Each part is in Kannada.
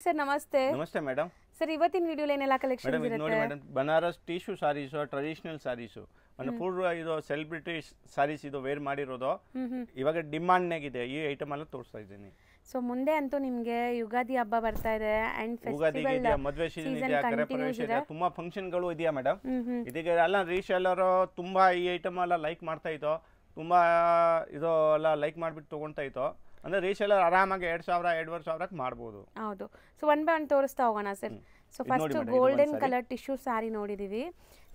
सर नमस्ते नमस्ते मैडम सर ಇವತ್ತಿನ ವಿಡಿಯೋಲಿ ಏನೆಲ್ಲ ಕಲೆಕ್ಷನ್ಸ್ ಮೇಡಮ್ ಇದು ಇರುತ್ತೆ ನೋಡಿ madam Banaras tissue saris traditional saris ಒಂದು ಫುಲ್ ಇದು ಸೆಲೆಬ್ರಿಟಿ ಸಾರೀಸ್ ಇದು ವೇರ್ ಮಾಡಿರೋದು ಇವಾಗ ಡಿಮಾಂಡ್ ನಾಗಿದೆ ಈ ಐಟಮ್ ಎಲ್ಲ ತೋರಿಸ್ತಾ ಇದ್ದೀನಿ ಸೊ ಮುಂದೆ ಅಂತೂ ನಿಮಗೆ ಯುಗಾದಿ ಹಬ್ಬ ಬರ್ತಾ ಇದೆ ಅಂಡ್ ಯುಗಾದಿ ಫೆಸ್ಟಿವಲ್ ಇದೆ ಮದುವೆ ಸೀಸನ್ ಇದೆ ಗೃಹಪ್ರವೇಶ ಇದೆ ತುಂಬಾ ಫಂಕ್ಷನ್ ಗಳು ಇದೆಯಾ ಮೇಡಮ್ ಇದೀಗ ಎಲ್ಲ ರೀಸೇಲರ್ ತುಂಬಾ ಈ ಐಟಮ್ ಎಲ್ಲ ಲೈಕ್ ಮಾಡ್ತಾ ಇತ್ತು ತುಂಬಾ ಇದು ಎಲ್ಲ ಲೈಕ್ ಮಾಡಿಬಿಟ್ಟು ತಗೊಂತಾ ಇತ್ತು ಅಂದ್ರೆ ರೀಸೇಲರ್ ಆರಾಮಾಗಿ 2000 ಮಾಡ್ಬೋದು ಹೌದು ಸೊ ಒನ್ ಬೈ ಒನ್ ತೋರಿಸ್ತಾ ಹೋಗೋಣ sir so first golden colour tissue sari ನೋಡಿದೀವಿ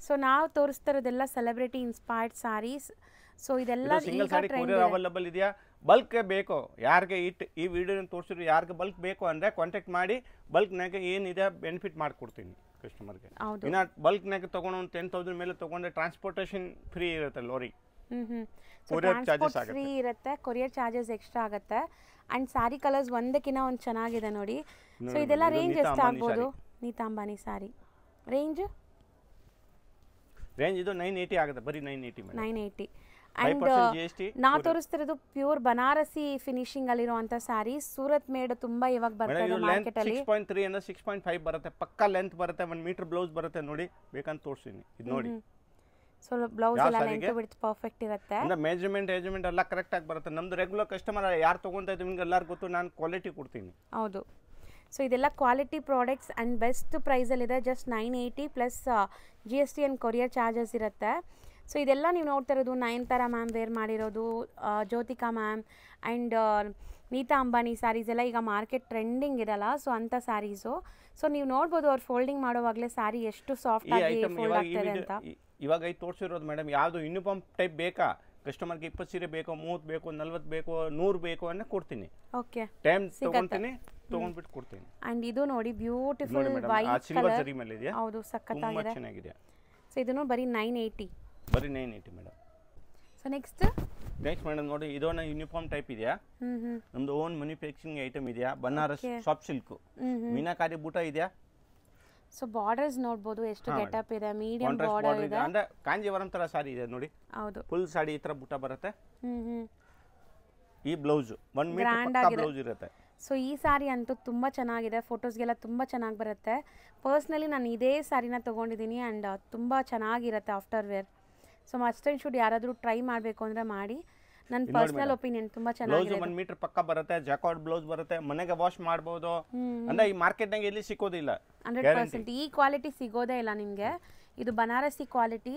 ಸೊ ನಾವು ತೋರಿಸ್ತಾ ಇರೋದೆಲ್ಲ ಸೆಲೆಬ್ರಿಟಿ ಇನ್ಸ್ಪೈರ್ಡ್ ಸಾರೀಸ್ ಸೊ ಇದೆಲ್ಲ ಸಿಂಗಲ್ ಸಾರಿ ಕೊರಿಯರ್ ಅವೈಲೇಬಲ್ ಇದೆಯಾ ಬಲ್ಕ್ ಬೇಕು ಯಾರಿಗೆ ಈ ವಿಡಿಯೋ ತೋರಿಸಿದ್ರು ಯಾರಿಗೆ ಬಲ್ಕ್ ಬೇಕು ಅಂದ್ರೆ ಕಾಂಟ್ಯಾಕ್ಟ್ ಮಾಡಿ ಬಲ್ಕ್ ನಾಗೆ ಏನಿದೆ ಬೆನಿಫಿಟ್ ಮಾಡ್ಕೊಡ್ತೀನಿ ಕಸ್ಟಮರ್ಗೆ ಇನ್ನ ಬಲ್ಕ್ ನಾಗೆ ತಗೊಂಡು 10,000 ಮೇಲೆ ತಗೊಂಡ್ರೆ ಟ್ರಾನ್ಸ್ಪೋರ್ಟೇಷನ್ ಫ್ರೀ ಇರುತ್ತೆ ಲೋರಿ ಕೊರಿಯರ್ ಚಾರ್ಜಸ್ ಆಗುತ್ತೆ ಫ್ರೀ ಇರುತ್ತೆ ಕೊರಿಯರ್ ಚಾರ್ಜಸ್ ಎಕ್ಸ್ಟ್ರಾ ಆಗುತ್ತೆ ಅಂಡ್ ಸಾರಿ ಕಲರ್ಸ್ ಒಂದಕ್ಕಿಂತ ಒಂದು ಚೆನ್ನಾಗಿದೆ ನೋಡಿ ಸೊ ಇದೆಲ್ಲ ರೇಂಜ್ ಎಷ್ಟಾಗ್ಬೋದು ನೀತಾ ಅಂಬಾನಿ ಸಾರಿ ರೇಂಜ್ ಇದು 980 ಆಗುತ್ತೆ ಬರೀ 980 ಮೇಡಂ 980 ಅಂಡ್ ನಾ ತೋರಿಸ್ತಿರೋದು ಪ್ಯೂರ್ ಬನಾರಸಿ ಫಿನಿಶಿಂಗ್ ಅಲ್ಲಿರುವಂತ ಸಾರಿ ಸೂರತ್ ಮೇಡ್ ತುಂಬಾ ಇವಾಗ ಬರ್ತಾ ಇದೆ ಮಾರ್ಕೆಟ್ ಅಲ್ಲಿ 6.3 ಅಂದ್ರೆ 6.5 ಬರುತ್ತೆ ಪಕ್ಕಾ ಲೆಂತ್ ಬರುತ್ತೆ 1 ಮೀಟರ್ ಬ್ಲೌಸ್ ಬರುತ್ತೆ ನೋಡಿ ಬೇಕಂತ ತೋರಿಸ್ತೀನಿ ಇದು ನೋಡಿ ಸೊ ಬ್ಲೌಸ್ ಎಲ್ಲ ಲೆಂತ್ ವಿಡ್ತ್ ಪರ್ಫೆಕ್ಟ್ ಇರುತ್ತೆ ಅಂದ್ರೆ ಮೆಜರ್ಮೆಂಟ್ ಎಲ್ಲ ಕರೆಕ್ಟ್ ಆಗಿ ಬರುತ್ತೆ ನಮ್ದು ರೆಗ್ಯುಲರ್ ಕಸ್ಟಮರ್ ಯಾರು ತಗೊಂತಾ ಇದ್ದೀವಿ ನಿಮಗೆ ಎಲ್ಲರಿಗೂ ಗೊತ್ತು ನಾನು ಕ್ವಾಲಿಟಿ ಕೊಡ್ತೀನಿ ಹೌದು ಸೊ ಇದೆಲ್ಲ ಕ್ವಾಲಿಟಿ ಪ್ರಾಡಕ್ಟ್ಸ್ ಅಂಡ್ ಬೆಸ್ಟ್ ಪ್ರೈಸಲ್ಲಿ ಇದೆ just 980 plus GST and courier charges ಇರುತ್ತೆ ಸೊ ಇದೆಲ್ಲ ನೀವು ನೋಡ್ತಾ ಇರೋದು ನಯನತಾರಾ ಮ್ಯಾಮ್ ವೇರ್ ಮಾಡಿರೋದು ಜ್ಯೋತಿಕಾ ಮ್ಯಾಮ್ ಆ್ಯಂಡ್ ನೀತಾ ಅಂಬಾನಿ ಸ್ಯಾರೀಸ್ ಎಲ್ಲ ಈಗ ಮಾರ್ಕೆಟ್ ಟ್ರೆಂಡಿಂಗ್ ಇದಲ್ಲ ಸೊ ಅಂಥ ಸ್ಯಾರೀಸು ಸೊ ನೀವು ನೋಡ್ಬೋದು ಅವ್ರು ಫೋಲ್ಡಿಂಗ್ ಮಾಡುವಾಗಲೇ ಸ್ಯಾರಿ ಎಷ್ಟು ಸಾಫ್ಟ್ ಆಗಿ ಫೋಲ್ಡ್ ಆಗ್ತದೆ ಅಂತ ಇವಾಗ ಐದು ತೋರಿಸಿರೋದು ಮೇಡಮ್ ಯಾವುದು ಯೂನಿಫಾರ್ಮ್ ಟೈಪ್ ಬೇಕಾ ಕಸ್ಟಮರ್ಗೆ 20 ಸೀರೆ ಬೇಕು 30 ಬೇಕು 40 ಬೇಕು 100 ಬೇಕು ಅನ್ನೋ ಕೊಡ್ತೀನಿ ಓಕೆ ಟೈಮ್ ತಗೊಂತೀನಿ ತಗೊಂಡ್ಬಿಟ್ಟು ಕೊಡ್ತೀನಿ ಅಂಡ್ ಇದು ನೋಡಿ ಬ್ಯೂಟಿಫುಲ್ ವೈಟ್ ಸಿಲ್ವರ್ ಜರಿ ಮೇಲೆ ಇದೆ ಹೌದು ಸಕ್ಕತ್ತಾಗಿದೆ ತುಂಬಾ ಚೆನ್ನಾಗಿದೆ ಸೊ ಇದನ್ನು ಬರೀ 980 ಬರೀ 980 ಮೇಡಮ್ ಸೊ ನೆಕ್ಸ್ಟ್ ಮೇಡಮ್ ನೋಡಿ ಇದೊಂದು ಯೂನಿಫಾರ್ಮ್ ಟೈಪ್ ಇದೆಯಾ ನಮ್ದು ಓನ್ ಮ್ಯಾನುಫ್ಯಾಕ್ಚರಿಂಗ್ ಐಟಮ್ ಇದೆಯಾ ಬನಾರಸ್ ಸಾಫ್ಟ್ ಸಿಲ್ಕ್ ಮೀನಾಕಾರಿ ಬೂಟ ಇದೆಯಾ ಸೊ ಬಾರ್ಡರ್ಸ್ ನೋಡಬಹುದು ಎಷ್ಟು ಗೆಟಪ್ ಇದೆ ಮೀಡಿಯಂ ಬಾರ್ಡರ್ ಇದೆ ಅಂದ್ರೆ ಕಾಂಜೀವರಂ ತರ ಸಾರಿ ಇದೆ ನೋಡಿ ಹೌದು ಫುಲ್ ಸಾಡಿ ಈ ತರ ಬೂಟ ಬರುತ್ತೆ ಈ ಬ್ಲೌಸ್ 1 ಮೀಟರ್ ಪಕ್ಕ ಬ್ಲೌಸ್ ಇರುತ್ತೆ ಸೊ ಈ ಸಾರಿ ಅಂತೂ ತುಂಬಾ ಚೆನ್ನಾಗಿದೆ ಫೋಟೋಸ್ಗೆಲ್ಲ ತುಂಬಾ ಚೆನ್ನಾಗಿ ಬರುತ್ತೆ ಪರ್ಸನಲಿ ನಾನು ಇದೇ ಸಾರಿನ ತಗೊಂಡಿದ್ದೀನಿ ಅಂಡ್ ತುಂಬಾ ಚೆನ್ನಾಗಿರುತ್ತೆ after wear so must and should ಯಾರಾದರೂ ಟ್ರೈ ಮಾಡಬೇಕು ಅಂದ್ರೆ ಮಾಡಿ ನನ್ನ ಪರ್ಸನಲ್ ಒಪಿನಿಯನ್ ತುಂಬಾ ಚೆನ್ನಾಗಿದೆ 1 ಮೀಟರ್ ಪಕ್ಕ ಬರುತ್ತೆ ಜಾಕಾರ್ಡ್ ಬ್ಲೌಸ್ ಬರುತ್ತೆ ಮನೆಗೆ ವಾಶ್ ಮಾಡಬಹುದು ಅಂದ್ರೆ ಈ ಮಾರ್ಕೆಟ್ ನಾಗ ಎಲ್ಲಿ ಸಿಗೋದಿಲ್ಲ 100% ಈ ಕ್ವಾಲಿಟಿ ಸಿಗೋದೇ ಇಲ್ಲ ನಿಮಗೆ ಇದು ಬನಾರಸಿ ಕ್ವಾಲಿಟಿ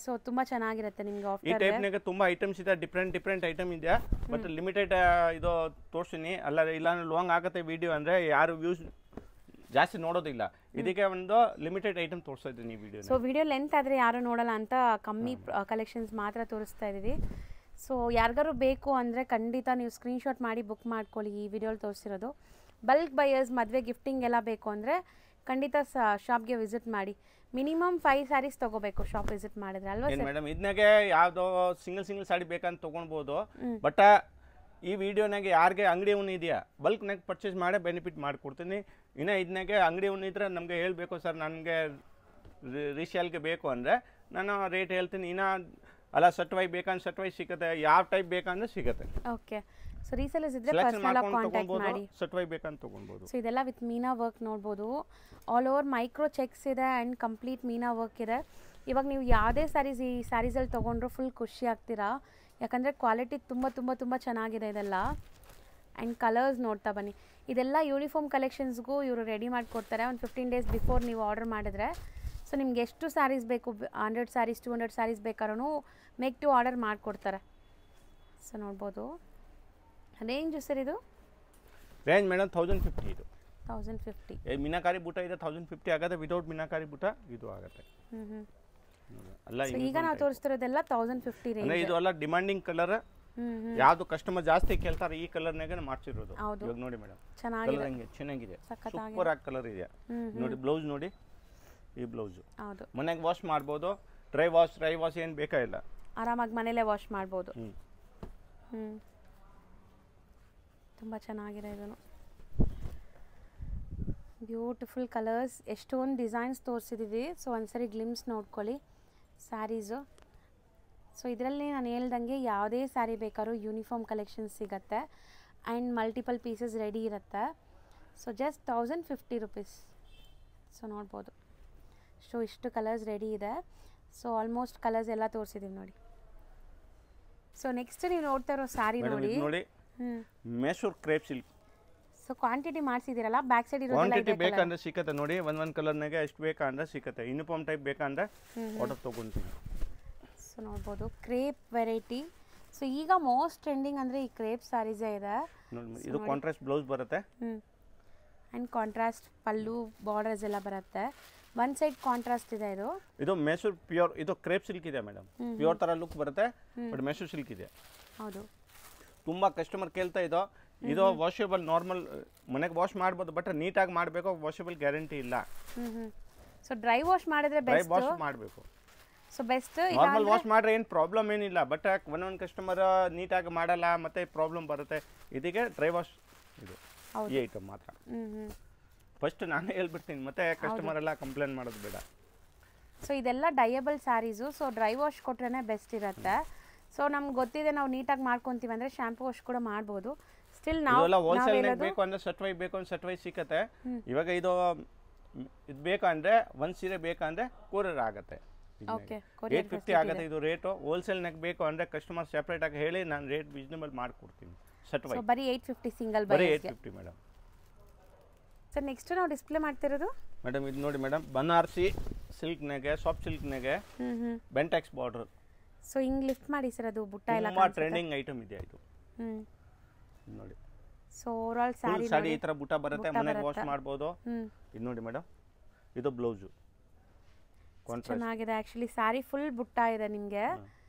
ಸೊ ತುಂಬಾ ಚೆನ್ನಾಗಿರುತ್ತೆ ನಿಮಗೆ ಈ ಟೈಪ್ ನಾಗ ತುಂಬಾ ಐಟಮ್ಸ್ ಇದೆ ಡಿಫರೆಂಟ್ ಐಟಮ್ ಇದೆ ಬಟ್ ಲಿಮಿಟೆಡ್ ಇದು ತೋರಿಸ್ತೀನಿ ಅಲ್ಲ ಇಲ್ಲ ಲಾಂಗ್ ಆಗುತ್ತೆ ವಿಡಿಯೋ ಅಂದ್ರೆ ಯಾರು ವ್ಯೂಸ್ ಜಾಸ್ತಿ ನೋಡೋದಿಲ್ಲ ಇದಕ್ಕೆ ಒಂದು ಲಿಮಿಟೆಡ್ ಐಟಮ್ ತೋರಿಸ್ತಾ ಇದ್ದೀನಿ ಈ ವಿಡಿಯೋ ಸೊ ವಿಡಿಯೋ ಲೆಂತ್ ಆದ್ರೆ ಯಾರು ನೋಡಲ್ಲ ಅಂತ ಕಮ್ಮಿ ಕಲೆಕ್ಷನ್ಸ್ ಮಾತ್ರ ತೋರಿಸ್ತಾ ಇದೀವಿ ಸೊ ಯಾರಿಗಾರು ಬೇಕು ಅಂದರೆ ಖಂಡಿತ ನೀವು ಸ್ಕ್ರೀನ್ಶಾಟ್ ಮಾಡಿ ಬುಕ್ ಮಾಡ್ಕೊಳ್ಳಿ ಈ ವಿಡಿಯೋಲಿ ತೋರಿಸಿರೋದು ಬಲ್ಕ್ ಬೈಯರ್ಸ್ ಮದುವೆ ಗಿಫ್ಟಿಂಗ್ ಎಲ್ಲ ಬೇಕು ಅಂದರೆ ಖಂಡಿತ ಶಾಪ್ಗೆ ವಿಸಿಟ್ ಮಾಡಿ ಮಿನಿಮಮ್ 5 ಸ್ಯಾರೀಸ್ ತಗೋಬೇಕು ಶಾಪ್ ವಿಸಿಟ್ ಮಾಡಿದ್ರೆ ಅಲ್ವಾ ಸರ್ ಮೇಡಮ್ ಇದನ್ನಾಗೆ ಯಾವುದೋ ಸಿಂಗಲ್ ಸಾಡಿ ಬೇಕಂತ ತೊಗೊಳ್ಬೋದು ಬಟ್ ಈ ವಿಡಿಯೋನಾಗೆ ಯಾರಿಗೆ ಅಂಗಡಿ ಉಣ್ಣು ಇದೆಯಾ ಬಲ್ಕ್ನಾಗ ಪರ್ಚೇಸ್ ಮಾಡೇ ಬೆನಿಫಿಟ್ ಮಾಡಿಕೊಡ್ತೀನಿ ಇನ್ನು ಇದನ್ನಾಗೆ ಅಂಗಡಿ ಉಣ್ಣು ಇದ್ರೆ ನಮಗೆ ಹೇಳಬೇಕು ಸರ್ ನನಗೆ ರೀಸೇಲ್ಗೆ ಬೇಕು ಅಂದರೆ ನಾನು ರೇಟ್ ಹೇಳ್ತೀನಿ ಇನ್ನು ಅಲ್ಲ ಸಟ್ವೈ ಬೇಕಂದ್ರೆ ಸಟ್ವೈ ಸಿಗುತ್ತೆ ಯಾವ ಟೈಪ್ ಬೇಕಂದ್ರೆ ಸಿಗುತ್ತೆ ಓಕೆ ಸೊ ರೀಸೇಲರ್ಸ್ ಇದ್ರೆ ಪರ್ಸನಲ್ ಆಗಿ ಕಾಂಟ್ಯಾಕ್ಟ್ ಮಾಡಿ ಸಟ್ವೈ ಬೇಕಂತ ತಗೊಳ್ಬಹುದು ಸೊ ಇದೆಲ್ಲ ವಿತ್ ಮೀನಾ ವರ್ಕ್ ನೋಡಬಹುದು ಆಲ್ ಓವರ್ ಮೈಕ್ರೋ ಚೆಕ್ಸ್ ಇದೆ ಅಂಡ್ ಕಂಪ್ಲೀಟ್ ಮೀನಾ ವರ್ಕ್ ಇದೆ ಇವಾಗ ನೀವು ಯಾವುದೇ ಸ್ಯಾರೀಸ್ ಈ ಸ್ಯಾರೀಸ್ ಅಲ್ಲಿ ತಗೊಂಡ್ರು ಫುಲ್ ಖುಷಿ ಆಗ್ತೀರಾ ಯಾಕಂದ್ರೆ ಕ್ವಾಲಿಟಿ ತುಂಬಾ ಚೆನ್ನಾಗಿದೆ ಇದೆಲ್ಲ ಅಂಡ್ ಕಲರ್ಸ್ ನೋಡ್ತಾ ಬನ್ನಿ ಇದೆಲ್ಲ ಯೂನಿಫಾರ್ಮ್ ಕಲೆಕ್ಷನ್ಸ್ಗೂ ಇವರು ರೆಡಿ ಮಾಡಿಕೊಡ್ತಾರೆ ಒಂದು 15 ಡೇಸ್ ಬಿಫೋರ್ ನೀವು ಆರ್ಡರ್ ಮಾಡಿದ್ರೆ ಸೊ ನಿಮ್ಗೆ ಎಷ್ಟು ಸ್ಯಾರೀಸ್ ಬೇಕು 100 ಸ್ಯಾರೀಸ್ 200 ಸ್ಯಾರೀಸ್ ಬೇಕಾದ್ರೂ ಮೇಕ್ ಟು ಆರ್ಡರ್ ಮಾಡಿಕೊಡ್ತಾರೆ ಸೊ ನೋಡ್ಬೋದು ರೇಂಜ್ ಸರ್ ಇದು ರೇಂಜ್ ಮೇಡಮ್ 1050 ಇದು 1050 ಮೀನಾಕಾರಿ ಬೂಟ ಇದೆ 1050 ಆಗುತ್ತೆ ವಿತೌಟ್ ಮೀನಾಕಾರಿ ಬೂಟ ಇದು ಆಗುತ್ತೆ ಅಲ್ಲ ಈಗ ನಾವು ತೋರಿಸ್ತಿರೋದೆಲ್ಲ 1050 ರೇಂಜ್ ಇದು ಎಲ್ಲ ಡಿಮಾಂಡಿಂಗ್ ಕಲರ್ ಯಾವುದು ಕಸ್ಟಮರ್ ಜಾಸ್ತಿ ಕೇಳ್ತಾರೆ ಈ ಕಲರ್ನಾಗೆ ಮಾಡ್ಸಿರೋದು ಇವಾಗ ನೋಡಿ ಮೇಡಮ್ ಚೆನ್ನಾಗಿದೆ ಸೂಪರ್ ಆಗಿ ಕಲರ್ ಇದೆ ನೋಡಿ ಬ್ಲೌಸ್ ನೋಡಿ ಈ ಬ್ಲೌಸ್ ಮನೆಗೆ ವಾಶ್ ಮಾಡ್ಬೋದು ಡ್ರೈ ವಾಶ್ ಏನು ಬೇಕಾಗಿಲ್ಲ ಆರಾಮಾಗಿ ಮನೇಲೆ ವಾಶ್ ಮಾಡ್ಬೋದು ತುಂಬ ಚೆನ್ನಾಗಿದೆ ಇದನ್ನು ಬ್ಯೂಟಿಫುಲ್ ಕಲರ್ಸ್ ಎಷ್ಟೊಂದು ಡಿಸೈನ್ಸ್ ತೋರಿಸಿದ್ದೀವಿ ಸೊ ಒಂದ್ಸರಿ ಗ್ಲಿಮ್ಸ್ ನೋಡ್ಕೊಳ್ಳಿ ಸ್ಯಾರೀಸು ಸೊ ಇದರಲ್ಲಿ ನಾನು ಹೇಳ್ದಂಗೆ ಯಾವುದೇ ಸ್ಯಾರಿ ಬೇಕಾದ್ರೂ ಯೂನಿಫಾರ್ಮ್ ಕಲೆಕ್ಷನ್ಸ್ ಸಿಗುತ್ತೆ ಆ್ಯಂಡ್ ಮಲ್ಟಿಪಲ್ ಪೀಸಸ್ ರೆಡಿ ಇರುತ್ತೆ ಸೊ ಜಸ್ಟ್ 1050 ರುಪೀಸ್. ಸೊ ನೋಡ್ಬೋದು. ಸೊ ಇಷ್ಟು ಕಲರ್ಸ್ ರೆಡಿ ಇದೆ. ಸೊ ಆಲ್ಮೋಸ್ಟ್ ಕಲರ್ಸ್ ಎಲ್ಲ ತೋರಿಸಿದ್ದೀವಿ ನೋಡಿ. ಸೊ ನೆಕ್ಸ್ಟ್ ನೀವು ನೋಡ್ತಾ ಇರೋ ಸ್ಯಾರಿ ನೋಡಿ. ನೋಡಿ Mysuru crepe silk. So quantity ಮಾಡಿಸಿದಿರಲ್ಲ, ಬ್ಯಾಕ್ ಸೈಡ್ ಇರೋದೆಲ್ಲ ಕ್ವಾಂಟಿಟಿ ಬೇಕಂದ್ರೆ ಸಿಕ್ಕತ್ತೆ ನೋಡಿ. ಒಂದೊಂದು ಕಲರ್ನಾಗೆ ಎಷ್ಟು ಬೇಕಂದ್ರೆ ಸಿಕ್ಕತ್ತೆ. ಯೂನಿಫಾರ್ಮ್ ಟೈಪ್ ಬೇಕಂದ್ರೆ ಆರ್ಡರ್ ತೊಗೊಂತೀನಿ. ಸೊ ನೋಡ್ಬೋದು ಕ್ರೇಪ್ ವೆರೈಟಿ. ಸೊ ಈಗ ಮೋಸ್ಟ್ ಟ್ರೆಂಡಿಂಗ್ ಅಂದರೆ ಈ ಕ್ರೇಪ್ ಸ್ಯಾರೀಸೇ ಇದೆ. ಇದು ಕಾಂಟ್ರಾಸ್ಟ್ ಬ್ಲೌಸ್ ಬರುತ್ತೆ. ಆ್ಯಂಡ್ ಕಾಂಟ್ರಾಸ್ಟ್ ಪಲ್ಲು ಬಾರ್ಡರ್ಸ್ ಎಲ್ಲ ಬರುತ್ತೆ. ಒನ್ ಸೈಡ್ ಕಾಂಟ್ರಾಸ್ಟ್ ಇದೆ. ಇದು ಮೈಸೂರು ಪ್ಯೂರ್, ಇದು ಕ್ರೇಪ್ ಸಿಲ್ಕ್ ಇದೆ ಮೇಡಮ್. ಪ್ಯೂರ್ ತರ ಲುಕ್ ಬರುತ್ತೆ, ಬಟ್ ಮೈಸೂರು ಸಿಲ್ಕ್ ಇದೆ. ಹೌದು. ತುಂಬಾ ಕಸ್ಟಮರ್ ಕೇಳ್ತಾ ಇದ್ದೋ. ಇದು ವಾಷೇಬಲ್, ನಾರ್ಮಲ್ ಮನೆಗೆ ವಾಶ್ ಮಾಡ್ಬೋದು, ಬಟ್ ನೀಟಾಗಿ ಮಾಡಬೇಕು. ವಾಷೇಬಲ್ ಗ್ಯಾರಂಟಿ ಇಲ್ಲ. ಸೊ ಡ್ರೈ ವಾಶ್ ಮಾಡಿದ್ರೆ ಬೆಸ್ಟ್. ಡ್ರೈ ವಾಶ್ ಮಾಡಬೇಕು. So best. ನಾರ್ಮಲ್ ವಾಶ್ ಮಾಡ್ರೆ ಏನು ಪ್ರಾಬ್ಲಮ್ ಏನಿಲ್ಲ, ಬಟ್ ಒಂದೊಂದು ಕಸ್ಟಮರ್ ನೀಟಾಗಿ ಮಾಡಲ್ಲ, ಮತ್ತೆ ಪ್ರಾಬ್ಲಮ್ ಬರುತ್ತೆ. ಇದಕ್ಕೆ ಡ್ರೈ ವಾಶ್ ಇದು ಈ ಐಟಮ್ ಮಾತ್ರ. ಫಸ್ಟ್ ನಾನೇ ಹೇಳ್ಬಿಡ್ತೀನಿ, ಮತ್ತೆ ಕಸ್ಟಮರ್ ಎಲ್ಲ ಕಂಪ್ಲೇಂಟ್ ಮಾಡೋದು ಬೇಡ. ಸೊ ಇದೆಲ್ಲ ಡೈಯಬಲ್ ಸ್ಯಾರೀಸು. ಸೊ ಡ್ರೈ ವಾಶ್ ಕೊಟ್ರೆ ಬೆಸ್ಟ್ ಇರುತ್ತೆ. ಸೊ ನಮ್ಗೆ ಗೊತ್ತಿದೆ, ನಾವು ನೀಟಾಗಿ ಮಾಡ್ಕೊತೀವಿ ಅಂದರೆ ಶಾಂಪೂ ವಾಶ್ ಕೂಡ ಮಾಡ್ಬೋದು. ಸ್ಟಿಲ್ ನಾವು ಹೋಲ್ಸೇಲ್ ಬೇಕು ಅಂದ್ರೆ ಸಟ್ವೈ ಬೇಕು ಅಂದ್ರೆ ಸಟ್ವೈ ಸಿಕ್ಕತ್ತೆ. ಇವಾಗ ಇದು ಬೇಕಂದ್ರೆ ಒಂದು ಸೀರೆ ಬೇಕಂದ್ರೆ ಕೊರಿಯರ್ ಆಗುತ್ತೆ. 850 ಆಗುತ್ತೆ ಇದು ರೇಟು. ಹೋಲ್ಸೇಲ್ನಾಗ ಬೇಕು ಅಂದ್ರೆ ಕಸ್ಟಮರ್ ಸೆಪರೇಟ್ ಆಗಿ ಹೇಳಿ ನಾನು ರೇಟ್ ರೀಸನಬಲ್ ಮಾಡಿಕೊಡ್ತೀನಿ. ಸಟ್ವೈ ಬರೀ 850 ಸಿಂಗಲ್ ಬರೀ 850 ಮೇಡಮ್. ಸರ್ ನೆಕ್ಸ್ಟ್ ನಾವು ಡಿಸ್ಪ್ಲೇ ಮಾಡ್ತಿರೋದು ಮೇಡಮ್ ಇದು ನೋಡಿ ಮೇಡಮ್, ಬನಾರಸಿ ಸಿಲ್ಕ್ನಾಗೆ, ಸಾಫ್ಟ್ ಸಿಲ್ಕ್ನಾಗೆ ಬೆಂಟೆಕ್ಸ್ ಬಾರ್ಡರ್. ಸೊ ಹಿಂಗೆ ಲಿಫ್ಟ್ ಮಾಡಿ ಸರ್, ಅದು ಬುಟ್ಟ ಎಲ್ಲ ತುಂಬಾ ಟ್ರೆಂಡಿಂಗ್ ಐಟಮ್ ಇದೆ ಇದು ನೋಡಿ. ಸೊ ಓವರಾಲ್ ಸಾಡಿ ಈ ತರ ಬುಟ್ಟ ಬರುತ್ತೆ, ಮನೆಗೆ ವಾಶ್ ಮಾಡ್ಬೋದು. ಇದು ನೋಡಿ ಮೇಡಮ್, ಇದು ಬ್ಲೌಸ್ ಚೆನ್ನಾಗಿದೆ. ಆಕ್ಚುಲಿ ಸ್ಯಾರಿ ಫುಲ್ ಬುಟ್ಟ ಇದೆ ನಿಮಗೆ.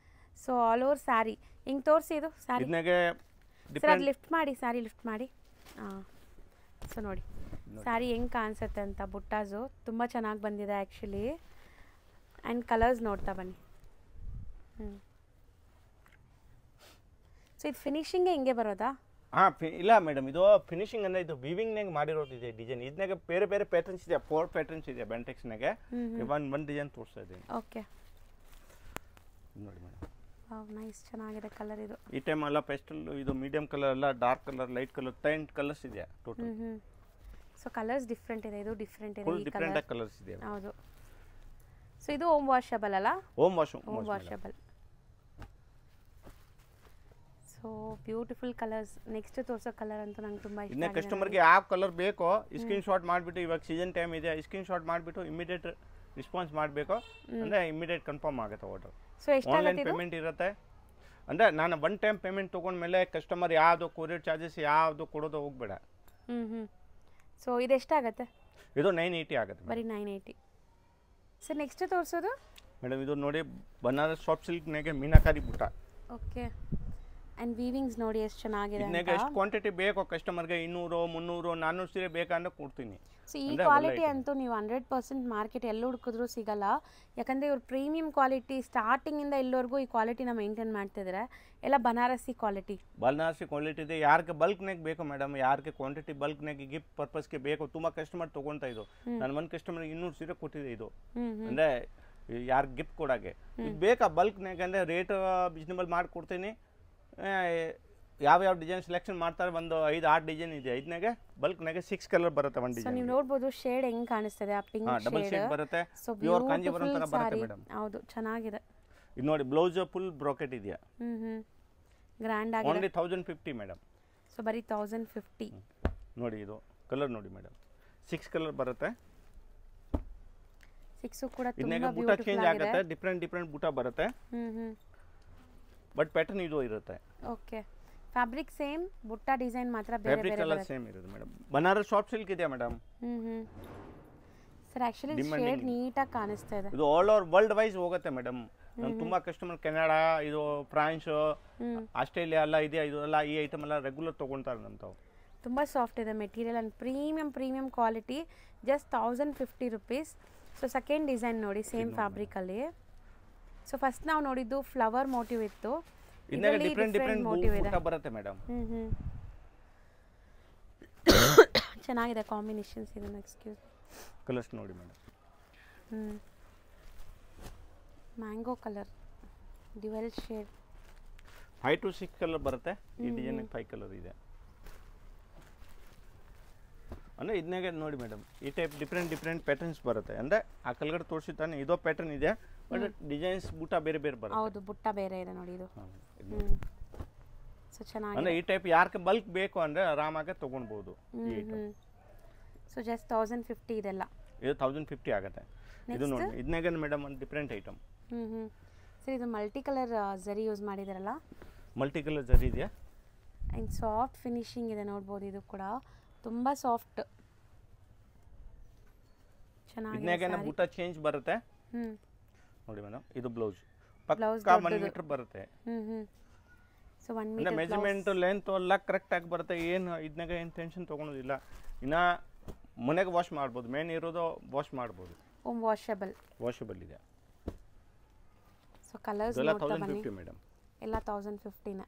ಸೊ ಆಲ್ ಓವರ್ ಸ್ಯಾರಿ ಹಿಂಗೆ ತೋರಿಸಿ. ಇದು ಸ್ಯಾರಿ ಸರ್ ಲಿಫ್ಟ್ ಮಾಡಿ, ಸ್ಯಾರಿ ಲಿಫ್ಟ್ ಮಾಡಿ. ಸೊ ನೋಡಿ ಸ್ಯಾರಿ ಹೆಂಗೆ ಕಾಣಿಸುತ್ತೆ ಅಂತ. ಬುಟ್ಟಾಸು ತುಂಬ ಚೆನ್ನಾಗಿ ಬಂದಿದೆ ಆ್ಯಕ್ಚುಲಿ. ಆ್ಯಂಡ್ ಕಲರ್ಸ್ ನೋಡ್ತಾ ಬನ್ನಿ. ಸೊ ಇದು ಫಿನಿಶಿಂಗೇ ಹಿಂಗೆ ಬರೋದಾ? ಇಲ್ಲ ಮೇಡಮ್, ಇದು ಫಿನಿಶಿಂಗ್ ಅಂದ್ರೆ ಇದು ವೀವಿಂಗ್ನಾಗ ಮಾಡಿರೋದು ಇದೆ ಡಿಸೈನ್. ಇದನ್ನಾಗ ಬೇರೆ ಬೇರೆ ಪ್ಯಾಟರ್ನ್ಸ್ ಇದೆ, 4 ಪ್ಯಾಟರ್ನ್ಸ್ ಇದೆ ಬೆಂಟೆಕ್ಸ್ನಾಗೆ. ಒಂದು ಡಿಸೈನ್ ತೋರಿಸ್ತಾ ಇದ್ದೀನಿ. ಓಕೆ ನೋಡಿ ಮೇಡಮ್, ನೈಸ್, ಚೆನ್ನಾಗಿದೆ ಕಲರ್. ಇದು ಈ ಟೈಮ್ ಎಲ್ಲ ಪೆಸ್ಟಲ್, ಇದು ಮೀಡಿಯಂ ಕಲರ್ ಅಲ್ಲ, dark colour, light colour, 10 colours ಇದೆ ಟೋಟಲ್. ಸೊ ಕಲರ್ಸ್ ಡಿಫ್ರೆಂಟ್ ಇದೆ, ಇದು ಡಿಫ್ರೆಂಟ್ ಇದೆ, ಫುಲ್ ಡಿಫ್ರೆಂಟ್ ಆಗಿ ಕಲರ್ಸ್ ಇದೆ. ಹೌದು. ಸೊ ಇದು ಹೋಮ್ ವಾಷಬಲ್ ಅಲ್ಲ? Home washable. So beautiful colours. Next ತೋರಿಸೋ ಕಲರ್ ಅಂತೂ ನಂಗೆ ತುಂಬ ಇಷ್ಟ. ಇನ್ನು ಕಸ್ಟಮರ್ಗೆ ಯಾವ ಕಲರ್ ಬೇಕೋ ಸ್ಕ್ರೀನ್ ಶಾಟ್ ಮಾಡಿಬಿಟ್ಟು, ಇವಾಗ ಸೀಸನ್ ಟೈಮ್ ಇದೆ, ಸ್ಕ್ರೀನ್ ಶಾಟ್ ಮಾಡಿಬಿಟ್ಟು ಇಮಿಡಿಯೇಟ್ ರೆಸ್ಪಾನ್ಸ್ ಮಾಡಬೇಕು ಅಂದರೆ ಇಮಿಡಿಯೇಟ್ ಕನ್ಫರ್ಮ್ ಆಗುತ್ತೆ ಆರ್ಡರ್. ಸೊ ಎಷ್ಟು ಆನ್ಲೈನ್ ಪೇಮೆಂಟ್ ಇರುತ್ತೆ. ಅಂದರೆ ನಾನು ಒನ್ ಟೈಮ್ ಪೇಮೆಂಟ್ ತೊಗೊಂಡ್ಮೇಲೆ ಕಸ್ಟಮರ್ ಯಾವುದು ಕೊರಿಯರ್ ಚಾರ್ಜಸ್ ಯಾವುದು ಕೊಡೋದು ಹೋಗಬೇಡ. ಸೊ ಇದು ಎಷ್ಟಾಗುತ್ತೆ? ಇದು 980 ಆಗುತ್ತೆ. ಬರೀ 980. ಸರ್ ನೆಕ್ಸ್ಟ್ ತೋರಿಸೋದು ಮೇಡಮ್, ಇದು ನೋಡಿ ಬನಾರಸ್ ಸಾಫ್ಟ್ ಸಿಲ್ಕ್ನಾಗೆ ಮೀನಾಕಾರಿ ಬುಟ್ಟ. ಓಕೆ. ಆ್ಯಂಡ್ ವೀವಿಂಗ್ಸ್ ನೋಡಿ ಎಷ್ಟು ಚೆನ್ನಾಗಿದೆ. ಇದನ್ನಾಗ ಎಷ್ಟು ಕ್ವಾಂಟಿಟಿ ಬೇಕೋ ಕಸ್ಟಮರ್ಗೆ 200, 300, 400 ಸೀರೆ ಬೇಕಂದ್ರೆ ಕೊಡ್ತೀನಿ. ಸೊ ಈ ಕ್ವಾಲಿಟಿ ಅಂತೂ ನೀವು 100% ಮಾರ್ಕೆಟ್ ಎಲ್ಲಿ ಹುಡುಕಿದ್ರೂ ಸಿಗಲ್ಲ. ಯಾಕಂದರೆ ಇವ್ರು ಪ್ರೀಮಿಯಂ ಕ್ವಾಲಿಟಿ ಸ್ಟಾರ್ಟಿಂಗಿಂದ ಇಲ್ಲಿವರೆಗೂ ಈ ಕ್ವಾಲಿಟಿನ ಮೇಂಟೈನ್ ಮಾಡ್ತಿದ್ದಾರೆ. ಎಲ್ಲ ಬನಾರಸಿ ಕ್ವಾಲಿಟಿ ಇದೆ. ಯಾರಿಗೆ ಬಲ್ಕ್ನಾಗ ಬೇಕು ಮೇಡಮ್, ಯಾರಿಗೆ ಕ್ವಾಂಟಿಟಿ ಬಲ್ಕ್ನಾಗ ಗಿಫ್ಟ್ ಪರ್ಪಸ್ಗೆ ಬೇಕು, ತುಂಬ ಕಸ್ಟಮರ್ ತೊಗೊಳ್ತಾ ಇದ್ದು. ನಾನು ಒಂದು ಕಸ್ಟಮರ್ಗೆ 200 ಸೀರೆ ಕೊಟ್ಟಿದೆ. ಇದು ಅಂದರೆ ಯಾರಿಗೆ ಗಿಫ್ಟ್ ಕೊಡೋಕ್ಕೆ ಬೇಕಾ ಬಲ್ಕ್ನಾಗ ಅಂದರೆ ರೇಟ್ ರೀಸನಬಲ್ ಮಾಡಿಕೊಡ್ತೀನಿ. ಯಾವ ಡಿಸೈನ್ ಸೆಲೆಕ್ಷನ್ ಮಾಡ್ತಾರೆ, ಒಂದು 5-6 ಡಿಸೈನ್ ಇದೆ. ಇದನ್ನಾಗೆ ಬಲ್ಕ್ನಾಗೆ 6 ಕಲರ್ ಬರುತ್ತೆ ಒಂದು ಡಿಸೈನ್. ನೀವು ನೋಡಬಹುದು ಶೇಡ್ ಹೆಂಗೆ ಕಾಣಿಸ್ತದೆ, ಆ ಪಿಂಕ್ ಡಬಲ್ ಶೇಡ್ ಬರುತ್ತೆ, ಪ್ಯೂರ್ ಕಾಂಜೀವರಂ ತರ ಬರುತ್ತೆ ಮೇಡಮ್. ಹೌದು, ಚೆನ್ನಾಗಿದೆ. ಇದು ನೋಡಿ ಬ್ಲೌಸ್ ಫುಲ್ ಬ್ರೋಕೆಟ್ ಇದೆಯಾ, ಗ್ರ್ಯಾಂಡ್ ಆಗಿದೆ. Only 1050 madam. ಸೊ ಬರೀ 1050. ನೋಡಿ ಇದು ಕಲರ್ ನೋಡಿ ಮೇಡಮ್, 6 ಕಲರ್ ಬರುತ್ತೆ. 6 ಕೂಡ ತುಂಬಾ ಇದನ್ನಾಗೆ ಬೂಟ ಚೇಂಜ್ ಆಗುತ್ತೆ, ಡಿಫರೆಂಟ್ ಬೂಟ ಬರುತ್ತೆ. ಬಟ್ ಪ್ಯಾಟರ್ನ್ ಇದು ಇರುತ್ತೆ. ಓಕೆ. ಫ್ಯಾಬ್ರಿಕ್ ಸೇಮ್, ಬುಟ್ಟ ಡಿಸೈನ್ ಮಾತ್ರ ಬೇರೆ ಬೇರೆ ಫ್ಯಾಬ್ರಿಕ್ ಕಲರ್ ಸೇಮ್ ಇರುತ್ತೆ ಮೇಡಮ್. ಬನಾರಸ್ ಸಾಫ್ಟ್ ಸಿಲ್ಕ್ ಇದೆ ಮೇಡಮ್. ಸರ್ ಆಕ್ಚುಲಿ ಶೇಡ್ ನೀಟಾಗಿ ಕಾಣಿಸ್ತಾ ಇದೆ. ಇದು ಆಲ್ ಓವರ್ ವರ್ಲ್ಡ್ ವೈಸ್ ಹೋಗುತ್ತೆ ಮೇಡಮ್. ನಮ್ಮ ತುಂಬಾ ಕಸ್ಟಮರ್ ಕೆನಡಾ, ಇದು ಫ್ರಾನ್ಸ್, ಆಸ್ಟ್ರೇಲಿಯಾ ಎಲ್ಲ ಇದೆ. ಇದೆಲ್ಲ ಈ ಐಟಮ್ ಎಲ್ಲ ರೆಗ್ಯುಲರ್ ತಗೊಳ್ತಾರೆ ನಮ್ಮದು. ತುಂಬಾ ಸಾಫ್ಟ್ ಇದೆ material and premium quality. Just 1050 rupees. So second design ನೋಡಿ, ಸೇಮ್ ಫ್ಯಾಬ್ರಿಕ್ ಅಲ್ಲಿ. ಸೊ ಫಸ್ಟ್ ನಾವು ನೋಡಿದ್ದು ಫ್ಲವರ್ ಮೋಟಿವ್ ಇತ್ತು. ಇದರಲ್ಲಿ ಡಿಫರೆಂಟ್ ಮೋಟಿವ್ ಇದೆ ಬರುತ್ತೆ ಮೇಡಮ್. ಚೆನ್ನಾಗಿದೆ ಕಾಂಬಿನೇಷನ್ಸ್. ಇದನ್ನ ಎಕ್ಸ್ಕ್ಯೂಸ್ ಕಲರ್ಸ್ ನೋಡಿ madam. Mango colour, dual shade, 5 to 6 colour ಬರುತ್ತೆ. ಈ ಡಿಸೈನ್ 5 ಕಲರ್ ಇದೆ. ಅಂದರೆ ಇದನ್ನಾಗೆ ನೋಡಿ ಮೇಡಮ್ ಈ ಟೈಪ್ ಡಿಫ್ರೆಂಟ್ ಪ್ಯಾಟರ್ನ್ಸ್ ಬರುತ್ತೆ. ಅಂದರೆ ಆ ಕೆಳಗಡೆ ತೋರಿಸಿ ತಾನೆ ಇದೋ ಪ್ಯಾಟರ್ನ್ ಇದೆ, ಬಟ್ ಡಿಸೈನ್ಸ್ ಬುಟ್ಟ ಬೇರೆ ಬರುತ್ತೆ. ಹೌದು, ಬುಟ್ಟ ಬೇರೆ ಇದೆ ನೋಡಿ ಇದು. ಸೊ ಚೆನ್ನಾಗಿ ಅಂದರೆ ಈ ಟೈಪ್ ಯಾರಿಗೆ ಬಲ್ಕ್ ಬೇಕು ಅಂದರೆ ಆರಾಮಾಗಿ ತೊಗೊಳ್ಬೋದು. ಸೊ ಜಸ್ಟ್ 1050 ಇದೆಲ್ಲ. ಇದು 1050 ಆಗುತ್ತೆ. ಇದು ನೋಡಿ ಇದನ್ನಾಗೆ ಮೇಡಮ್ ಒಂದು ಡಿಫ್ರೆಂಟ್ ಐಟಮ್. ಸರ್ ಇದು ಮಲ್ಟಿ ಕಲರ್ ಜರಿ ಯೂಸ್ ಮಾಡಿದಾರಲ್ಲ, ಮಲ್ಟಿ ಕಲರ್ ಜರಿ ಇದೆಯಾ ಆ್ಯಂಡ್ ಸಾಫ್ಟ್ ಫಿನಿಶಿಂಗ್ ಇದೆ ನೋಡ್ಬೋದು. ಇದು ಕೂಡ ತುಂಬ ಸಾಫ್ಟ್, ಚೆನ್ನಾಗಿದೆ. ಬುಟ್ಟ ಚೇಂಜ್ ಬರುತ್ತೆ ನೋಡಿ ಮೇಡಮ್. ಇದು ಬ್ಲೌಸ್ ಬ್ಲೌಸ್ 1 ಮೀಟರ್ ಬರುತ್ತೆ. ಸೊ 1 ಮೀಟರ್ ಮೆಜರ್ಮೆಂಟ್ ಲೆಂತ್ ಎಲ್ಲ ಕರೆಕ್ಟ್ ಆಗಿ ಬರುತ್ತೆ. ಏನು ಇದನ್ನಾಗ ಏನು ಟೆನ್ಷನ್ ತೊಗೊಳೋದಿಲ್ಲ. ಇನ್ನು ಮನೆಗೆ ವಾಶ್ ಮಾಡ್ಬೋದು, ಮೇನ್ ಇರೋದು ವಾಶ್ ಮಾಡ್ಬೋದು. ವಾಷಬಲ್ ಇದೆ. ಸೊ ಕಲರ್ಸ್ ಎಲ್ಲ 1050 ಮೇಡಮ್, ಎಲ್ಲ 1050ನೇ.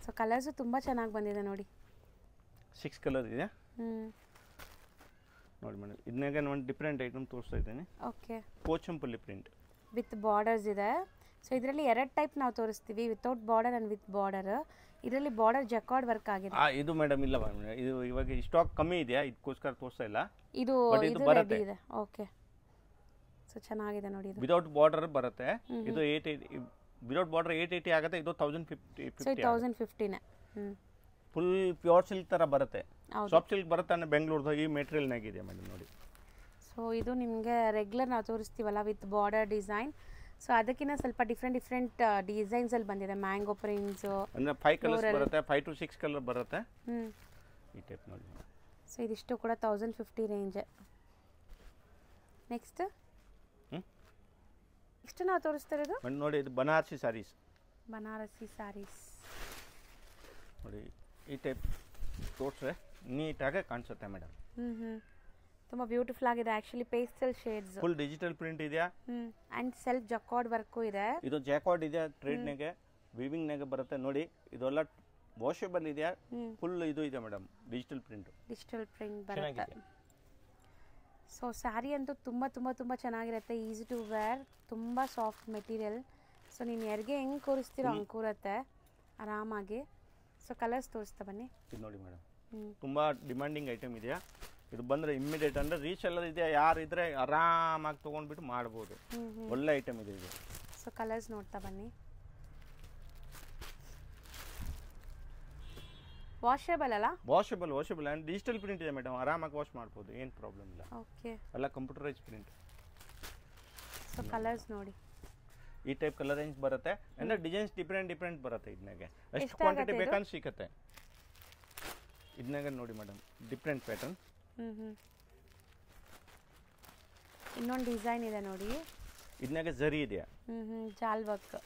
ಸೊ ಕಲರ್ಸು ತುಂಬ ಚೆನ್ನಾಗಿ ಬಂದಿದೆ ನೋಡಿ. 6 ಕಲರ್ ಇದೆ ನೋಡಿ ಮೇಡಮ್. ಇದನ್ನಾಗ ಒಂದು ಡಿಫ್ರೆಂಟ್ ಐಟಮ್ ತೋರಿಸ್ತಾ ಇದ್ದೀನಿ. Okay, Pochampally print with borders ಇದೆ. ಸೊ ಇದರಲ್ಲಿ 2 ಟೈಪ್ ನಾವು ತೋರಿಸ್ತೀವಿ, without border and with border. ಇದರಲ್ಲಿ ಬಾರ್ಡರ್ ಜಕಾರ್ಡ್ ವರ್ಕ್ ಆಗಿದೆ. ಇದು ಮೇಡಮ್ ಇಲ್ಲ, ಇದು ಇವಾಗ ಸ್ಟಾಕ್ ಕಮ್ಮಿ ಇದೆಯಾ, ಇದಕ್ಕೋಸ್ಕರ ತೋರಿಸ್ತಾ ಇಲ್ಲ. ಇದು ಬರುತ್ತೆ ಇದೆ. ಓಕೆ, ಸೊ ಚೆನ್ನಾಗಿದೆ ನೋಡಿ. ಇದು ವಿತೌಟ್ ಬಾರ್ಡರ್ ಬರುತ್ತೆ. ಇದು 880, ವಿತೌಟ್ ಬಾರ್ಡರ್ 880 ಆಗುತ್ತೆ. ಇದು 1050. ಸೊ 1050ನೇ. ಫುಲ್ ಪ್ಯೂರ್ ಸಿಲ್ಕ್ ಥರ ಬರುತ್ತೆ, ಸಾಫ್ಟ್ ಸಿಲ್ಕ್ ಬರುತ್ತೆ. ಅಂದರೆ ಬೆಂಗಳೂರ್ದು ಈ ಮೆಟೀರಿಯಲ್ನಾಗಿದೆ ಮೇಡಮ್ ನೋಡಿ. ಸೊ ಇದು ನಿಮಗೆ ರೆಗ್ಯುಲರ್ ನಾವು ತೋರಿಸ್ತೀವಲ್ಲ ವಿತ್ ಬಾರ್ಡರ್ ಡಿಸೈನ್. ಸೊ ಅದಕ್ಕಿಂತ ಸ್ವಲ್ಪ ಡಿಫ್ರೆಂಟ್ ಡಿಸೈನ್ಸಲ್ಲಿ ಬಂದಿದೆ. ಮ್ಯಾಂಗೋ ಪ್ರಿಂಟ್ಸು ಅಂದರೆ 5 ಕಲರ್ಸ್ ಬರುತ್ತೆ, 5 to 6 ಕಲರ್ ಬರುತ್ತೆ ಈ ಟೈಪ್ ನೋಡಿ. ಸೊ ಇದಿಷ್ಟು ಕೂಡ 1050 ರೇಂಜ್. ನೆಕ್ಸ್ಟ್ ನಾವು ತೋರಿಸ್ತಾ ಇರೋದು ನೋಡಿ, ಇದು ಬನಾರಸಿ ಸ್ಯಾರೀಸ್. ನೋಡಿ ಈ ಟೈಪ್ ತೋರಿಸ್ರೆ ನೀಟಾಗಿ ಕಾಣಿಸುತ್ತೆ ಮೇಡಮ್. ತುಂಬ ಬ್ಯೂಟಿಫುಲ್ ಆಗಿದೆ actually. Pastel shades, full digital print ಇದೆಯಾ, ಆ್ಯಂಡ್ ಸೆಲ್ಫ್ ಜಕಾರ್ಡ್ ವರ್ಕು ಇದೆ. ಇದು ಜಾಕಾರ್ಡ್ ಇದೆ, ಟ್ರೇಡ್ನಾಗೆ ವಿವಿಂಗ್ನಾಗೆ ಬರುತ್ತೆ ನೋಡಿ. ಇದೆಲ್ಲ ವಾಷಬಲ್ ಇದೆಯಾ, ಫುಲ್ ಇದು ಇದೆ ಮೇಡಮ್. ಡಿಜಿಟಲ್ ಪ್ರಿಂಟ್ ಬರುತ್ತೆ. ಸೊ ಸ್ಯಾರಿ ಅಂತೂ ತುಂಬ ಚೆನ್ನಾಗಿರುತ್ತೆ. ಈಸಿ ಟು ವೇರ್, ತುಂಬ ಸಾಫ್ಟ್ ಮೆಟೀರಿಯಲ್. ಸೊ ನೀನು ಯಾರಿಗೆ ಹೆಂಗೆ ಕೂರಿಸ್ತೀರೋ ಹಂಗೆ ಕೂರುತ್ತೆ ಆರಾಮಾಗಿ. ಸೊ ಕಲರ್ಸ್ ತೋರಿಸ್ತಾ ಬನ್ನಿ. ಇದು ನೋಡಿ ಮೇಡಮ್, ತುಂಬ ಡಿಮ್ಯಾಂಡಿಂಗ್ ಐಟಮ್ ಇದೆಯಾ. ಇದು ಬಂದರೆ ಇಮ್ಮಿಡಿಯೇಟ್ ಅಂದರೆ ರೀಚ್ ಎಲ್ಲ ಇದೆಯಾ, ಯಾರು ಇದ್ರೆ ಆರಾಮಾಗಿ ತೊಗೊಂಡ್ಬಿಟ್ಟು ಮಾಡ್ಬೋದು. ಒಳ್ಳೆ ಐಟಮ್ ಇದೆ ಇದು. ಸೊ ಕಲರ್ಸ್ ನೋಡ್ತಾ ಬನ್ನಿ. ವಾಷಬಲ್ ಅಲ್ಲ? ವಾಷಬಲ್ ಆ್ಯಂಡ್ ಡಿಜಿಟಲ್ ಪ್ರಿಂಟ್ ಇದೆ ಮೇಡಮ್. ಆರಾಮಾಗಿ ವಾಶ್ ಮಾಡ್ಬೋದು, ಏನು ಪ್ರಾಬ್ಲಮ್ ಇಲ್ಲ. ಓಕೆ, ಎಲ್ಲ ಕಂಪ್ಯೂಟರೈಸ್ ಪ್ರಿಂಟ್. ಸೊ ಕಲರ್ಸ್ ನೋಡಿ, ಈ ಟೈಪ್ ಕಲರ್ ರೇಂಜ್ ಬರುತ್ತೆ. ಅಂದರೆ ಡಿಸೈನ್ಸ್ ಡಿಫ್ರೆಂಟ್ ಬರುತ್ತೆ. ಇದನ್ನಾಗೆ ಎಷ್ಟು ಕ್ವಾಂಟಿಟಿ ಬೇಕಂತ ಸಿಗುತ್ತೆ. ಇದನ್ನಾಗೆ ನೋಡಿ ಮೇಡಮ್, ಡಿಫ್ರೆಂಟ್ ಪ್ಯಾಟರ್ನ್. ಇನ್ನೊಂದು ಡಿಸೈನ್ ಇದೆ ನೋಡಿ. ಇದನ್ನಾಗೆ ಜರಿ ಇದೆಯಾ, ಜಾಲ್ ವರ್ಕ್.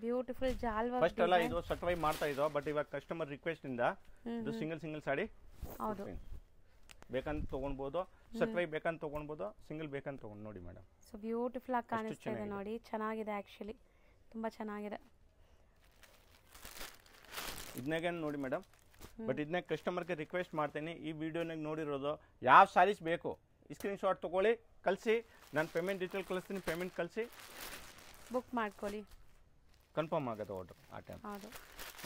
ಬ್ಯೂಟಿಫುಲ್ ಜಾಲ್ ವರ್ಕ್. ಫಸ್ಟ್ ಎಲ್ಲ ಇದು ಸರ್ಟಿಫೈ ಮಾಡ್ತಾ ಇದ್ದೋ, ಬಟ್ ಇವಾಗ ಕಸ್ಟಮರ್ ರಿಕ್ವೆಸ್ಟ್ ಇಂದ ಇದು ಸಿಂಗಲ್ ಸಾಡಿ ಹೌದು ಬೇಕಂತ ತಗೊಳ್ಬೋದು. ಸರ್ಟಿಫೈ ಬೇಕಂತ ತಗೊಳ್ಬೋದು, ಸಿಂಗಲ್ ಬೇಕಂತ ತಗೊಂಡು ನೋಡಿ ಮೇಡಮ್. ಸೊ ಬ್ಯೂಟಿಫುಲ್ ಆಗಿ ಕಾಣಿಸ್ತಾ ಇದೆ ನೋಡಿ. ಚೆನ್ನಾಗಿದೆ ಆ್ಯಕ್ಚುಲಿ, ತುಂಬ ಚೆನ್ನಾಗಿದೆ. ಇದನ್ನಾಗೆ ನೋಡಿ ಮೇಡಮ್. ಬಟ್ ಇದನ್ನ ಕಸ್ಟಮರ್ಗೆ ರಿಕ್ವೆಸ್ಟ್ ಮಾಡ್ತೀನಿ, ಈ ವಿಡಿಯೋನಾಗ ನೋಡಿರೋದು ಯಾವ ಸ್ಯಾರೀಸ್ ಬೇಕು ಸ್ಕ್ರೀನ್ ಶಾಟ್ ತೊಗೊಳ್ಳಿ, ಕಳಿಸಿ. ನಾನು ಪೇಮೆಂಟ್ ಡೀಟೇಲ್ ಕಳಿಸ್ತೀನಿ, ಪೇಮೆಂಟ್ ಕಳಿಸಿ ಬುಕ್ ಮಾಡ್ಕೊಳ್ಳಿ. ಕನ್ಫರ್ಮ್ ಆಗುತ್ತೆ ಆರ್ಡರ್ ಆ ಟೈಮ್.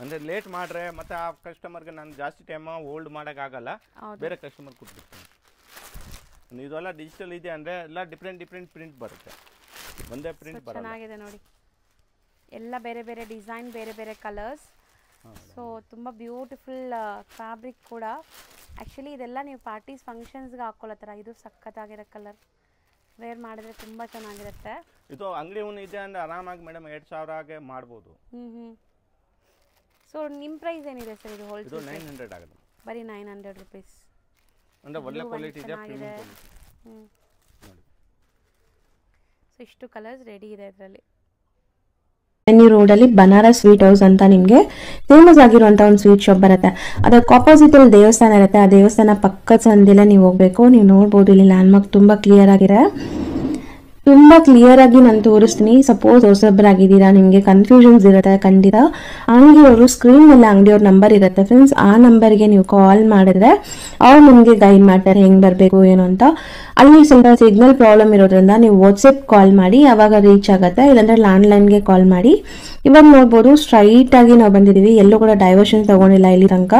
ಅಂದರೆ ಲೇಟ್ ಮಾಡ್ರೆ ಮತ್ತೆ ಆ ಕಸ್ಟಮರ್ಗೆ ನಾನು ಜಾಸ್ತಿ ಟೈಮ್ ಹೋಲ್ಡ್ ಮಾಡೋಕ್ಕಾಗಲ್ಲ, ಬೇರೆ ಕಸ್ಟಮರ್ ಕೊಟ್ಬಿಡ್ತೀನಿ. ಇದೆಲ್ಲ ಡಿಜಿಟಲ್ ಇದೆ ಅಂದರೆ ಎಲ್ಲ ಡಿಫ್ರೆಂಟ್ ಪ್ರಿಂಟ್ ಬರುತ್ತೆ, ಒಂದೇ ಪ್ರಿಂಟ್ ಬರುತ್ತೆ. ಚೆನ್ನಾಗಿದೆ ನೋಡಿ, ಎಲ್ಲ ಬೇರೆ ಬೇರೆ ಡಿಸೈನ್, ಬೇರೆ ಬೇರೆ ಕಲರ್ಸ್. ಸೊ ತುಂಬ ಬ್ಯೂಟಿಫುಲ್ ಫ್ಯಾಬ್ರಿಕ್ ಕೂಡ. ಆ್ಯಕ್ಚುಲಿ ಇದೆಲ್ಲ ನೀವು ಪಾರ್ಟೀಸ್ ಫಂಕ್ಷನ್ಸ್ಗೆ ಹಾಕ್ಕೊಳ್ಳೋ ಥರ. ಇದು ಸಖತ್ತಾಗಿರೋ ಕಲರ್, ವೇರ್ ಮಾಡಿದ್ರೆ ತುಂಬ ಚೆನ್ನಾಗಿರುತ್ತೆ. ಇದು ಅಂಗಡಿ ಇದೆ ಅಂದರೆ ಆರಾಮಾಗಿ ಮೇಡಮ್ 2000 ಮಾಡ್ಬೋದು. ಸೊ ನಿಮ್ಮ ಪ್ರೈಸ್ ಏನಿದೆ ಸರ್ ಇದು ಹೋಲ್ಸೇಲ್? ಇದು 900 ಆಗುತ್ತೆ, ಬರೀ 900 ರುಪೀಸ್. ಅಂದರೆ ಒಳ್ಳೆ ಕ್ವಾಲಿಟಿ ಇದೆ, ಪ್ರೀಮಿಯಂ ಕ್ವಾಲಿಟಿ ನೋಡಿ. ಸೊ ಇಷ್ಟು ಕಲರ್ಸ್ ರೆಡಿ ಇದೆ ಇದರಲ್ಲಿ. ನ್ಯೂ ರೋಡಲ್ಲಿ ಬನಾರಸ್ ಸ್ವೀಟ್ ಹೌಸ್ ಅಂತ ನಿಮಗೆ ಫೇಮಸ್ ಆಗಿರುವಂಥ ಒಂದು ಸ್ವೀಟ್ ಶಾಪ್ ಬರುತ್ತೆ. ಅದಕ್ಕೆ ಆಪೋಸಿಟಲ್ಲಿ ದೇವಸ್ಥಾನ ಇರುತ್ತೆ. ಆ ದೇವಸ್ಥಾನ ಪಕ್ಕದ ಸಂದಿಲ್ಲ ನೀವು ಹೋಗಬೇಕು. ನೀವು ನೋಡ್ಬೋದು ಇಲ್ಲಿ ಲ್ಯಾಂಡ್ಮಾರ್ಕ್ ತುಂಬ ಕ್ಲಿಯರ್ ಆಗಿದೆ. ತುಂಬ ಕ್ಲಿಯರ್ ಆಗಿ ನಾನು ತೋರಿಸ್ತೀನಿ. ಸಪೋಸ್ ಹೊಸಬ್ರಾಗಿದ್ದೀರಾ, ನಿಮಗೆ ಕನ್ಫ್ಯೂಷನ್ಸ್ ಇರುತ್ತೆ ಖಂಡಿತ, ಅಂಗಡಿಯವರು ಸ್ಕ್ರೀನ್ ಮೇಲೆ ಅಂಗಡಿಯವ್ರ ನಂಬರ್ ಇರುತ್ತೆ ಫ್ರೆಂಡ್ಸ್, ಆ ನಂಬರ್ಗೆ ನೀವು ಕಾಲ್ ಮಾಡಿದ್ರೆ ಅವ್ರು ನಿಮಗೆ ಗೈಡ್ ಮಾಡ್ತಾರೆ ಹೆಂಗೆ ಬರಬೇಕು ಏನು ಅಂತ. ಅಲ್ಲಿ ಸ್ವಲ್ಪ ಸಿಗ್ನಲ್ ಪ್ರಾಬ್ಲಮ್ ಇರೋದ್ರಿಂದ ನೀವು ವಾಟ್ಸಪ್ ಕಾಲ್ ಮಾಡಿ, ಅವಾಗ ರೀಚ್ ಆಗುತ್ತೆ, ಇಲ್ಲಾಂದ್ರೆ ಲ್ಯಾಂಡ್ಲೈನ್ಗೆ ಕಾಲ್ ಮಾಡಿ. ಇವಾಗ ನೋಡ್ಬೋದು ಸ್ಟ್ರೈಟ್ ಆಗಿ ನಾವು ಬಂದಿದ್ದೀವಿ, ಎಲ್ಲೂ ಕೂಡ ಡೈವರ್ಷನ್ ತಗೊಂಡಿಲ್ಲ ಇಲ್ಲಿ ತನಕ.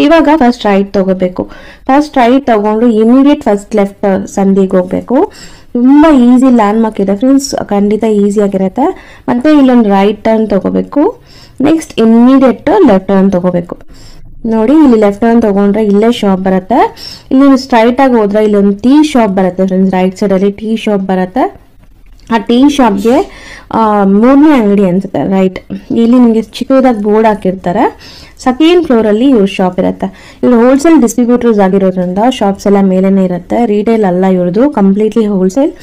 ಇವಾಗ ಫಸ್ಟ್ ರೈಟ್ ತಗೋಬೇಕು. ಫಸ್ಟ್ ರೈಟ್ ತಗೊಂಡು ಇಮಿಡಿಯೇಟ್ ಫಸ್ಟ್ ಲೆಫ್ಟ್ ಸಂದಿಗೆ ಹೋಗ್ಬೇಕು. ತುಂಬ ಈಸಿ ಲ್ಯಾಂಡ್ ಮಾರ್ಕ್ ಇದೆ ಫ್ರೆಂಡ್ಸ್, ಖಂಡಿತ ಈಸಿ ಆಗಿರುತ್ತೆ. ಮತ್ತೆ ಇಲ್ಲೊಂದು ರೈಟ್ ಟರ್ನ್ ತಗೋಬೇಕು. ನೆಕ್ಸ್ಟ್ ಇಮಿಡಿಯೇಟ್ ಲೆಫ್ಟ್ ಟರ್ನ್ ತಗೋಬೇಕು. ನೋಡಿ ಇಲ್ಲಿ ಲೆಫ್ಟ್ ಟರ್ನ್ ತಗೊಂಡ್ರೆ ಇಲ್ಲೇ ಶಾಪ್ ಬರುತ್ತೆ. ಇಲ್ಲಿ ಸ್ಟ್ರೈಟ್ ಆಗಿ ಹೋದ್ರೆ ಇಲ್ಲೊಂದು ಟೀ ಶಾಪ್ ಬರುತ್ತೆ ಫ್ರೆಂಡ್ಸ್, ರೈಟ್ ಸೈಡ್ ಅಲ್ಲಿ ಟೀ ಶಾಪ್ ಬರುತ್ತೆ. ಆ ಟೀ ಶಾಪ್ಗೆ 3ನೇ ಅಂಗಡಿ ಅನ್ಸುತ್ತೆ, ರೈಟ್. ಇಲ್ಲಿ ನಿಮಗೆ ಚಿಕ್ಕದಾಗಿ ಬೋರ್ಡ್ ಹಾಕಿರ್ತಾರೆ. ಸೆಕೆಂಡ್ ಫ್ಲೋರ್ ಅಲ್ಲಿ ಇವ್ರ ಶಾಪ್ ಇರುತ್ತೆ. ಇವ್ರು ಹೋಲ್ಸೇಲ್ ಡಿಸ್ಟ್ರಿಬ್ಯೂಟರ್ಸ್ ಆಗಿರೋದ್ರಿಂದ ಶಾಪ್ಸ್ ಎಲ್ಲ ಮೇಲೇನೆ ಇರುತ್ತೆ, ರಿಟೇಲ್ ಅಲ್ಲ ಇವ್ರದ್ದು, ಕಂಪ್ಲೀಟ್ಲಿ ಹೋಲ್ಸೇಲ್.